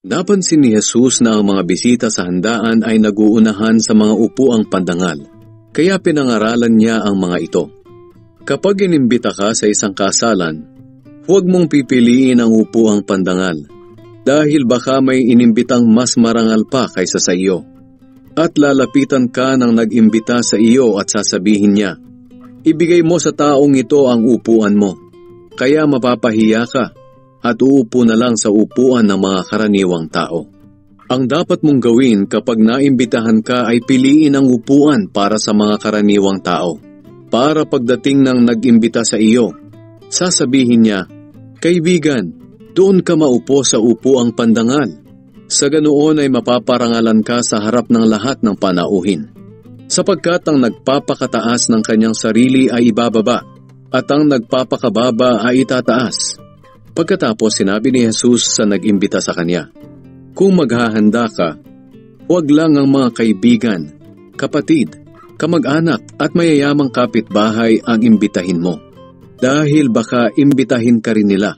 Napansin ni Jesus na ang mga bisita sa handaan ay naguunahan sa mga upuang pandangal, kaya pinangaralan niya ang mga ito. Kapag inimbita ka sa isang kasalan, huwag mong pipiliin ang upuang pandangal, dahil baka may inimbitang mas marangal pa kaysa sa iyo. At lalapitan ka ng nag-imbita sa iyo at sasabihin niya, ibigay mo sa taong ito ang upuan mo, kaya mapapahiya ka at uupo na lang sa upuan ng mga karaniwang tao. Ang dapat mong gawin kapag naimbitahan ka ay piliin ang upuan para sa mga karaniwang tao. Para pagdating ng nag-imbita sa iyo, sasabihin niya, kaibigan, doon ka maupo sa upuang pandangal. Sa ganoon ay mapaparangalan ka sa harap ng lahat ng panauhin. Sapagkat ang nagpapakataas ng kanyang sarili ay ibababa, at ang nagpapakababa ay itataas. Pagkatapos sinabi ni Jesus sa nag-imbita sa kanya, kung maghahanda ka, huwag lang ang mga kaibigan, kapatid, kamag-anak at mayayamang kapitbahay ang imbitahin mo. Dahil baka imbitahin ka rin nila,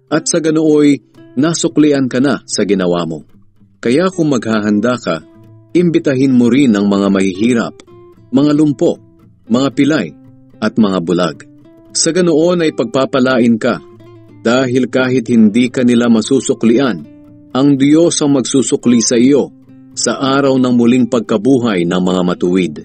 at sa ganooy nasuklian ka na sa ginawa mo. Kaya kung maghahanda ka, imbitahin mo rin ang mga mahihirap, mga lumpo, mga pilay, at mga bulag. Sa ganoon ay pagpapalain ka, dahil kahit hindi ka nila masusuklian, ang Diyos ang magsusukli sa iyo sa araw ng muling pagkabuhay ng mga matuwid.